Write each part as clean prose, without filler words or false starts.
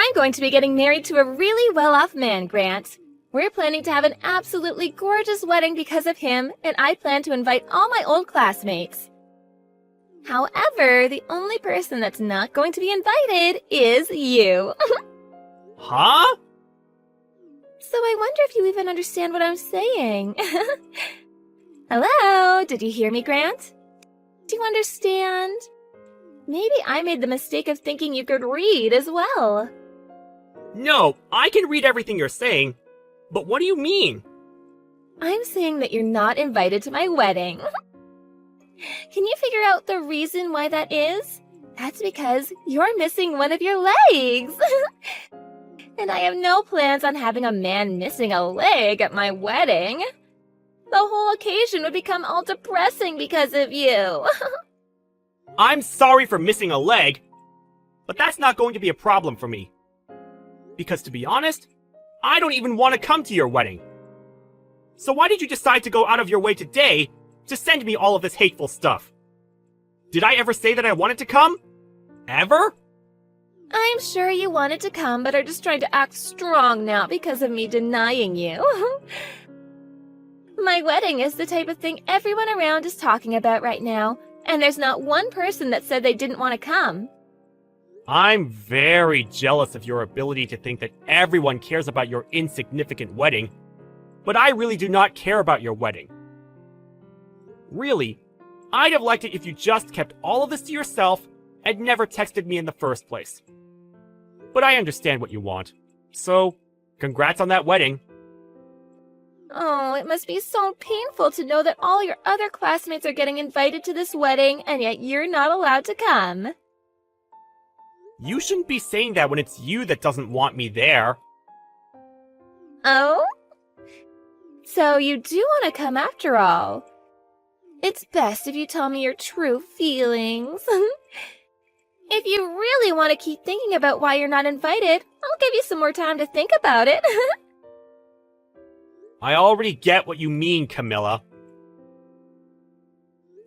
I'm going to be getting married to a really well-off man, Grant. We're planning to have an absolutely gorgeous wedding because of him, and I plan to invite all my old classmates. However, the only person that's not going to be invited is you. Huh? So I wonder if you even understand what I'm saying. Hello? Did you hear me, Grant? Do you understand? Maybe I made the mistake of thinking you could read as well. No, I can read everything you're saying, but what do you mean? I'm saying that you're not invited to my wedding. Can you figure out the reason why that is? That's because you're missing one of your legs. And I have no plans on having a man missing a leg at my wedding. The whole occasion would become all depressing because of you. I'm sorry for missing a leg, but that's not going to be a problem for me. Because to be honest, I don't even want to come to your wedding. So why did you decide to go out of your way today to send me all of this hateful stuff? Did I ever say that I wanted to come? Ever? I'm sure you wanted to come, but are just trying to act strong now because of me denying you. My wedding is the type of thing everyone around is talking about right now, and there's not one person that said they didn't want to come. I'm very jealous of your ability to think that everyone cares about your insignificant wedding, but I really do not care about your wedding. Really, I'd have liked it if you just kept all of this to yourself and never texted me in the first place. But I understand what you want, so congrats on that wedding. Oh, it must be so painful to know that all your other classmates are getting invited to this wedding, and yet you're not allowed to come. You shouldn't be saying that when it's you that doesn't want me there. Oh? So you do want to come after all. It's best if you tell me your true feelings. If you really want to keep thinking about why you're not invited, I'll give you some more time to think about it. I already get what you mean, Camilla.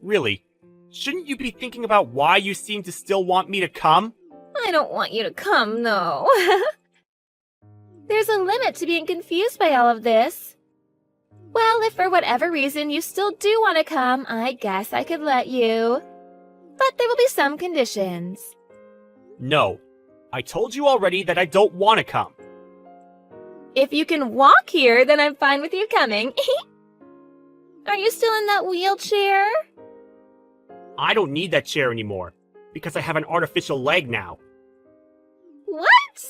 Really, shouldn't you be thinking about why you seem to still want me to come? I don't want you to come, no. There's a limit to being confused by all of this. Well, if for whatever reason you still do want to come, I guess I could let you. But there will be some conditions. No, I told you already that I don't want to come. If you can walk here, then I'm fine with you coming. Are you still in that wheelchair? I don't need that chair anymore, because I have an artificial leg now. What?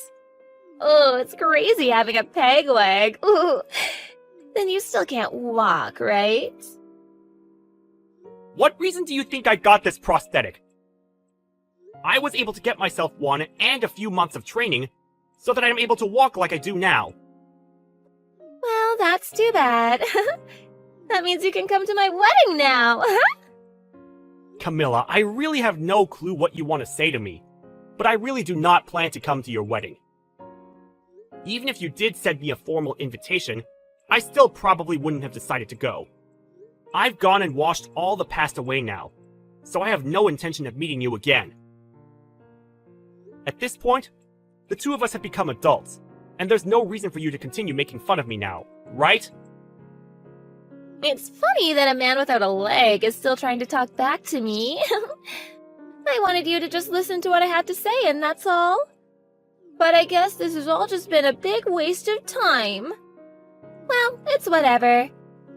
Oh, it's crazy having a peg leg. Ooh. Then you still can't walk, right? What reason do you think I got this prosthetic? I was able to get myself one and a few months of training so that I'm able to walk like I do now. Well, that's too bad. That means you can come to my wedding now. Camilla, I really have no clue what you want to say to me, but I really do not plan to come to your wedding. Even if you did send me a formal invitation, I still probably wouldn't have decided to go. I've gone and washed all the past away now, so I have no intention of meeting you again. At this point, the two of us have become adults, and there's no reason for you to continue making fun of me now, right? It's funny that a man without a leg is still trying to talk back to me. I wanted you to just listen to what I had to say, and that's all. But I guess this has all just been a big waste of time. Well, it's whatever.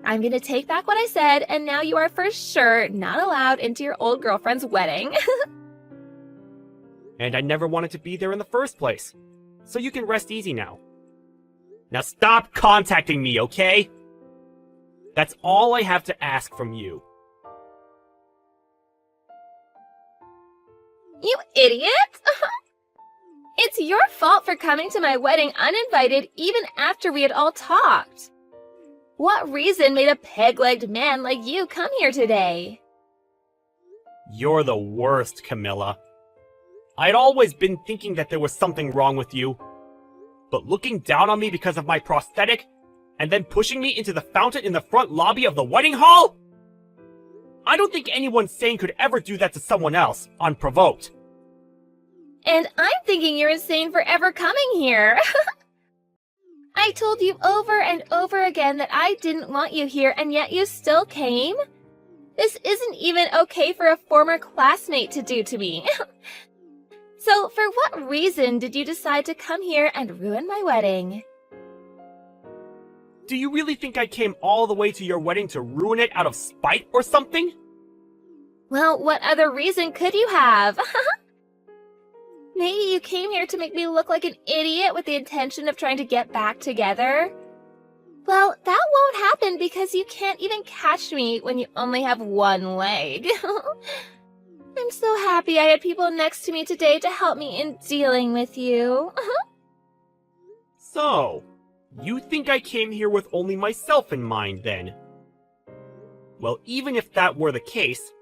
I'm gonna take back what I said, and now you are for sure not allowed into your old girlfriend's wedding. And I never wanted to be there in the first place, so you can rest easy now. Now stop contacting me, okay? That's all I have to ask from you. You idiot! It's your fault for coming to my wedding uninvited even after we had all talked. What reason made a peg-legged man like you come here today? You're the worst, Camilla. I'd always been thinking that there was something wrong with you. But looking down on me because of my prosthetic, and then pushing me into the fountain in the front lobby of the wedding hall? I don't think anyone sane could ever do that to someone else, unprovoked. And I'm thinking you're insane for ever coming here. I told you over and over again that I didn't want you here, and yet you still came? This isn't even okay for a former classmate to do to me. So, for what reason did you decide to come here and ruin my wedding? Do you really think I came all the way to your wedding to ruin it out of spite or something? Well, what other reason could you have? Maybe you came here to make me look like an idiot with the intention of trying to get back together? Well, that won't happen because you can't even catch me when you only have one leg. I'm so happy I had people next to me today to help me in dealing with you. So, you think I came here with only myself in mind, then? Well, even if that were the case,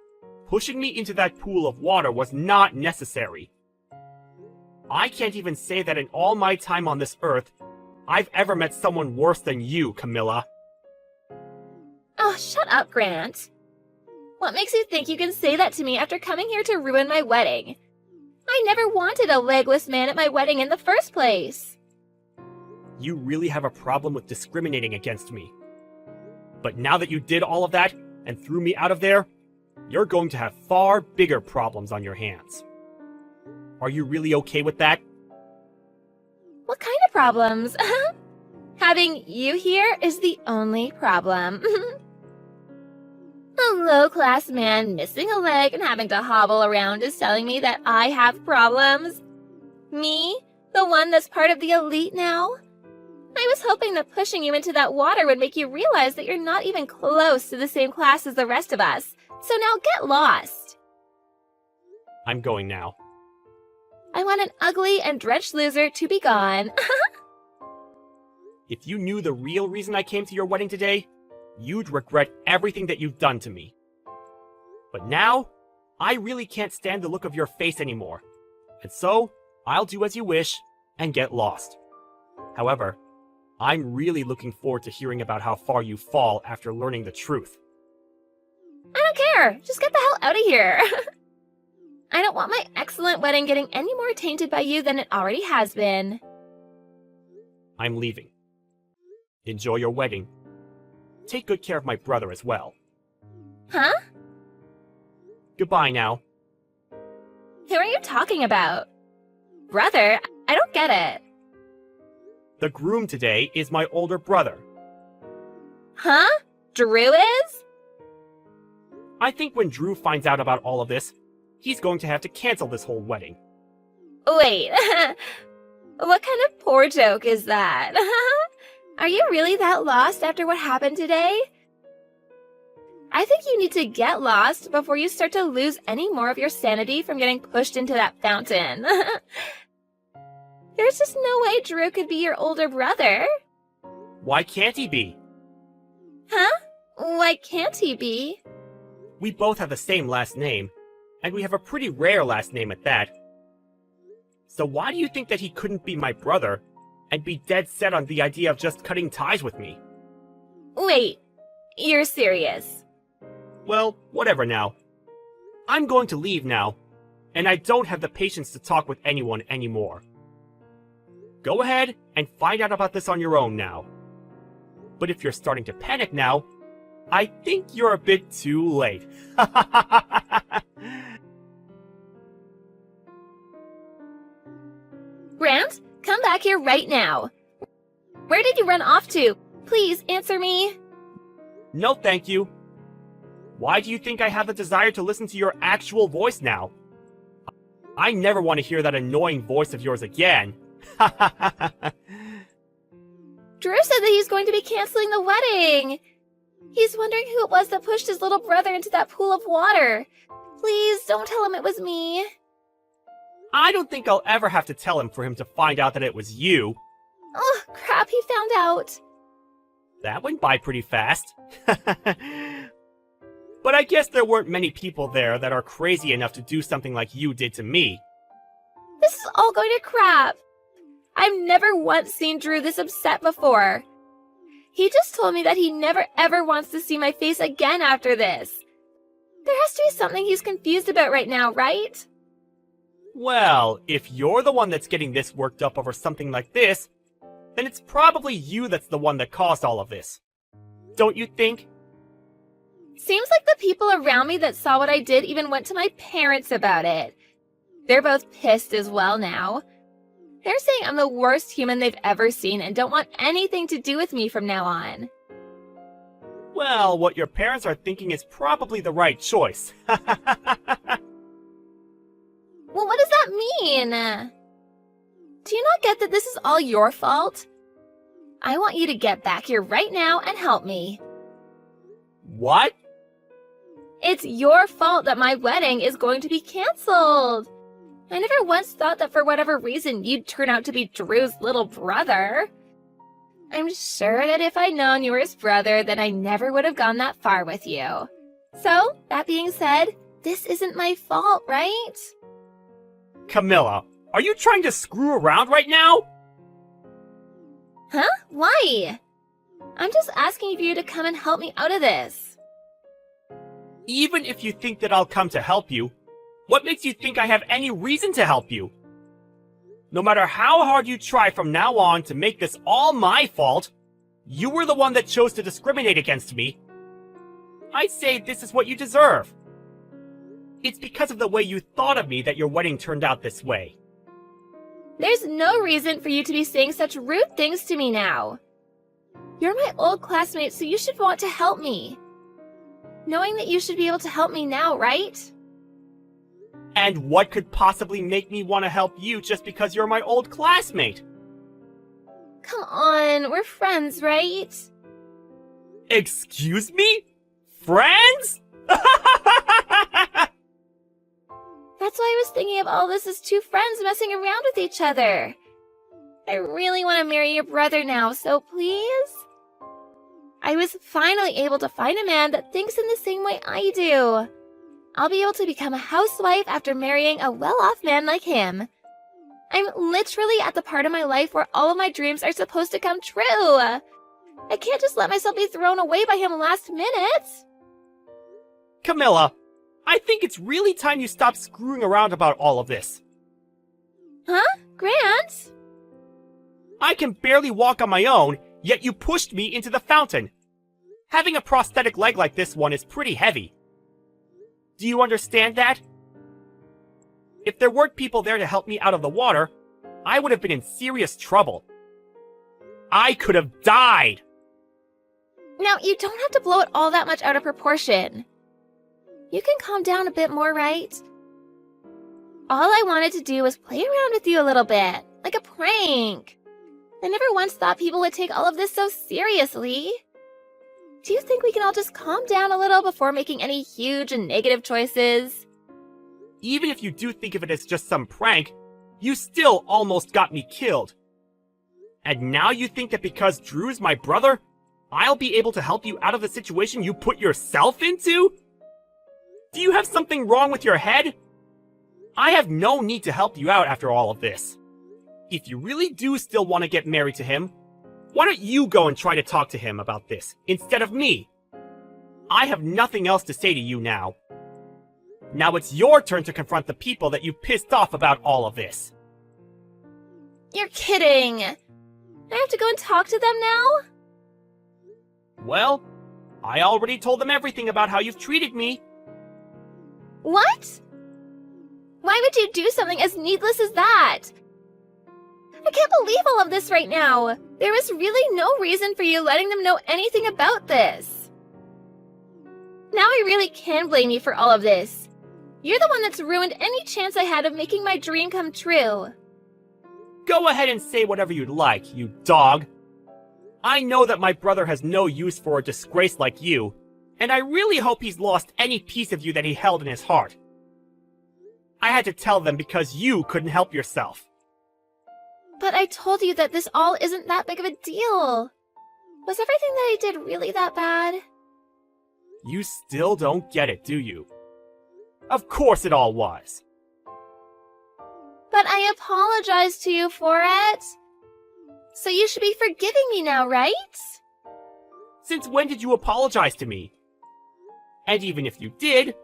pushing me into that pool of water was not necessary. I can't even say that in all my time on this earth, I've ever met someone worse than you, Camilla. Oh, shut up, Grant. What makes you think you can say that to me after coming here to ruin my wedding? I never wanted a legless man at my wedding in the first place. You really have a problem with discriminating against me. But now that you did all of that and threw me out of there, you're going to have far bigger problems on your hands. Are you really okay with that? What kind of problems? Having you here is the only problem. A low-class man missing a leg and having to hobble around is telling me that I have problems? Me? The one that's part of the elite now? I was hoping that pushing you into that water would make you realize that you're not even close to the same class as the rest of us. So now get lost. I'm going now. I want an ugly and drenched loser to be gone. If you knew the real reason I came to your wedding today, you'd regret everything that you've done to me. But now, I really can't stand the look of your face anymore. And so, I'll do as you wish and get lost. However, I'm really looking forward to hearing about how far you fall after learning the truth. I don't care. Just get the hell out of here. I don't want my excellent wedding getting any more tainted by you than it already has been. I'm leaving. Enjoy your wedding. Take good care of my brother as well. Huh? Goodbye now. Who are you talking about? Brother? I don't get it. The groom today is my older brother. Huh? Drew is? I think when Drew finds out about all of this, he's going to have to cancel this whole wedding. Wait, what kind of poor joke is that? Are you really that lost after what happened today? I think you need to get lost before you start to lose any more of your sanity from getting pushed into that fountain. There's just no way Drew could be your older brother. Why can't he be? Huh? Why can't he be? We both have the same last name, and we have a pretty rare last name at that. So why do you think that he couldn't be my brother, and be dead set on the idea of just cutting ties with me? Wait, you're serious? Well, whatever now. I'm going to leave now, and I don't have the patience to talk with anyone anymore. Go ahead and find out about this on your own now. But if you're starting to panic now, I think you're a bit too late. Grant, come back here right now. Where did you run off to? Please answer me. No, thank you. Why do you think I have the desire to listen to your actual voice now? I never want to hear that annoying voice of yours again. Drew said that he's going to be canceling the wedding. He's wondering who it was that pushed his little brother into that pool of water. Please don't tell him it was me. I don't think I'll ever have to tell him for him to find out that it was you. Oh, crap, he found out. That went by pretty fast. But I guess there weren't many people there that are crazy enough to do something like you did to me. This is all going to crap. I've never once seen Drew this upset before. He just told me that he never ever wants to see my face again after this. There has to be something he's confused about right now, right? Well, if you're the one that's getting this worked up over something like this, then it's probably you that's the one that caused all of this. Don't you think? Seems like the people around me that saw what I did even went to my parents about it. They're both pissed as well now. They're saying I'm the worst human they've ever seen and don't want anything to do with me from now on. Well, what your parents are thinking is probably the right choice. Well, what does that mean? Do you not get that this is all your fault? I want you to get back here right now and help me. What? It's your fault that my wedding is going to be canceled. I never once thought that for whatever reason you'd turn out to be Drew's little brother. I'm sure that if I'd known you were his brother, then I never would have gone that far with you. So, that being said, this isn't my fault, right? Camilla, are you trying to screw around right now? Huh? Why? I'm just asking for you to come and help me out of this. Even if you think that I'll come to help you, what makes you think I have any reason to help you? No matter how hard you try from now on to make this all my fault, you were the one that chose to discriminate against me. I'd say this is what you deserve. It's because of the way you thought of me that your wedding turned out this way. There's no reason for you to be saying such rude things to me now. You're my old classmate, so you should want to help me. Knowing that you should be able to help me now, right? And what could possibly make me want to help you just because you're my old classmate? Come on, we're friends, right? Excuse me? Friends? That's why I was thinking of all this as two friends messing around with each other. I really want to marry your brother now, so please? I was finally able to find a man that thinks in the same way I do. I'll be able to become a housewife after marrying a well-off man like him. I'm literally at the part of my life where all of my dreams are supposed to come true. I can't just let myself be thrown away by him last minute. Camilla, I think it's really time you stop screwing around about all of this. Huh? Grant? I can barely walk on my own, yet you pushed me into the fountain. Having a prosthetic leg like this one is pretty heavy. Do you understand that? If there weren't people there to help me out of the water, I would have been in serious trouble. I could have died! Now, you don't have to blow it all that much out of proportion. You can calm down a bit more, right? All I wanted to do was play around with you a little bit, like a prank. I never once thought people would take all of this so seriously. Do you think we can all just calm down a little before making any huge and negative choices? Even if you do think of it as just some prank, you still almost got me killed. And now you think that because Drew's my brother, I'll be able to help you out of the situation you put yourself into? Do you have something wrong with your head? I have no need to help you out after all of this. If you really do still want to get married to him, why don't you go and try to talk to him about this, instead of me? I have nothing else to say to you now. Now it's your turn to confront the people that you pissed off about all of this. You're kidding! I have to go and talk to them now? Well, I already told them everything about how you've treated me. What? Why would you do something as needless as that? I can't believe all of this right now. There was really no reason for you letting them know anything about this. Now I really can blame you for all of this. You're the one that's ruined any chance I had of making my dream come true. Go ahead and say whatever you'd like, you dog. I know that my brother has no use for a disgrace like you, and I really hope he's lost any piece of you that he held in his heart. I had to tell them because you couldn't help yourself. But I told you that this all isn't that big of a deal. Was everything that I did really that bad? You still don't get it, do you? Of course it all was. But I apologized to you for it. So you should be forgiving me now, right? Since when did you apologize to me? And even if you did,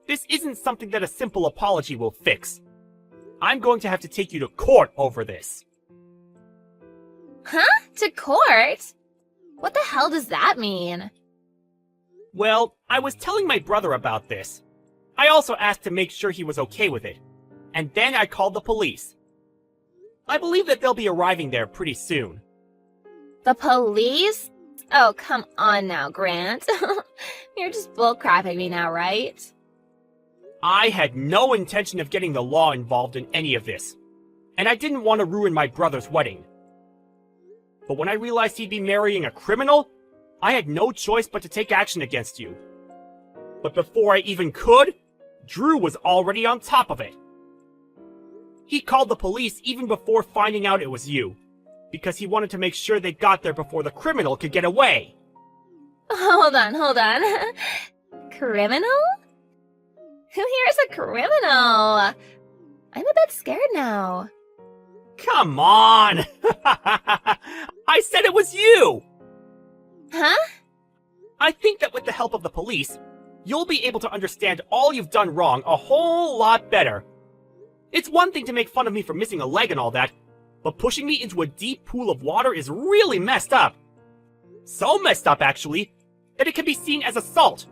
this isn't something that a simple apology will fix. I'm going to have to take you to court over this. Huh? To court? What the hell does that mean? Well, I was telling my brother about this. I also asked to make sure he was okay with it. And then I called the police. I believe that they'll be arriving there pretty soon. The police? Oh, come on now, Grant. You're just bullcrapping me now, right? I had no intention of getting the law involved in any of this. And I didn't want to ruin my brother's wedding. But when I realized he'd be marrying a criminal, I had no choice but to take action against you. But before I even could, Drew was already on top of it. He called the police even before finding out it was you, because he wanted to make sure they got there before the criminal could get away. Hold on. Criminal? Who here is a criminal? I'm a bit scared now. Come on! I said it was you! Huh? I think that with the help of the police, you'll be able to understand all you've done wrong a whole lot better. It's one thing to make fun of me for missing a leg and all that, but pushing me into a deep pool of water is really messed up. So messed up, actually, that it can be seen as assault.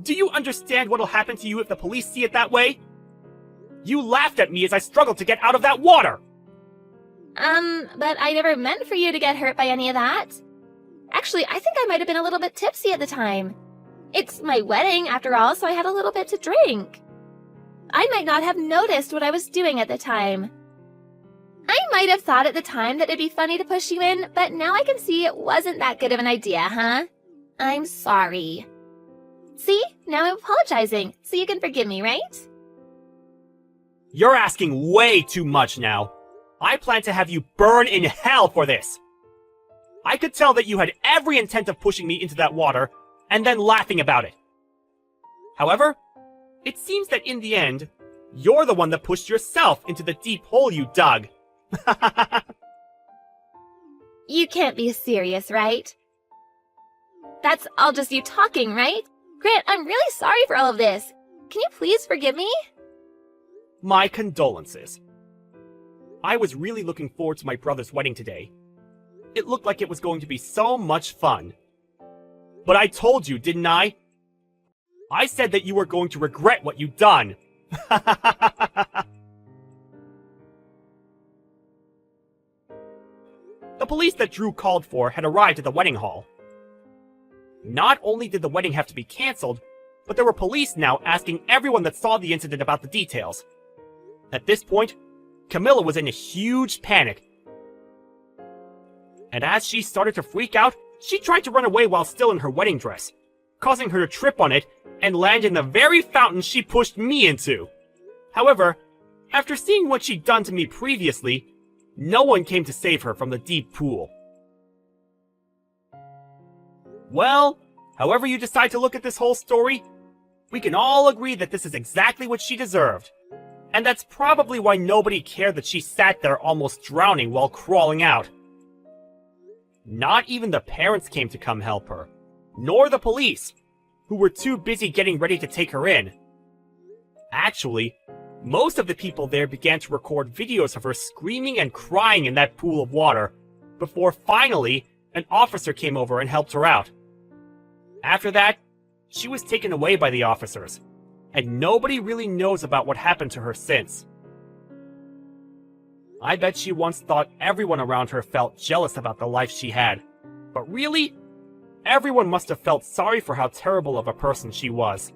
Do you understand what'll happen to you if the police see it that way? You laughed at me as I struggled to get out of that water! But I never meant for you to get hurt by any of that. Actually, I think I might have been a little bit tipsy at the time. It's my wedding, after all, so I had a little bit to drink. I might not have noticed what I was doing at the time. I might have thought at the time that it'd be funny to push you in, but now I can see it wasn't that good of an idea, huh? I'm sorry. See? Now I'm apologizing, so you can forgive me, right? You're asking way too much now. I plan to have you burn in hell for this. I could tell that you had every intent of pushing me into that water, and then laughing about it. However, it seems that in the end, you're the one that pushed yourself into the deep hole you dug. You can't be serious, right? That's all just you talking, right? Grant, I'm really sorry for all of this. Can you please forgive me? My condolences. I was really looking forward to my brother's wedding today. It looked like it was going to be so much fun. But I told you, didn't I? I said that you were going to regret what you'd done. The police that Drew called for had arrived at the wedding hall. Not only did the wedding have to be cancelled, but there were police now asking everyone that saw the incident about the details. At this point, Camilla was in a huge panic. And as she started to freak out, she tried to run away while still in her wedding dress, causing her to trip on it and land in the very fountain she pushed me into. However, after seeing what she'd done to me previously, no one came to save her from the deep pool. Well, however you decide to look at this whole story, we can all agree that this is exactly what she deserved. And that's probably why nobody cared that she sat there almost drowning while crawling out. Not even the parents came to come help her, nor the police, who were too busy getting ready to take her in. Actually, most of the people there began to record videos of her screaming and crying in that pool of water, before finally an officer came over and helped her out. After that, she was taken away by the officers, and nobody really knows about what happened to her since. I bet she once thought everyone around her felt jealous about the life she had, but really, everyone must have felt sorry for how terrible of a person she was.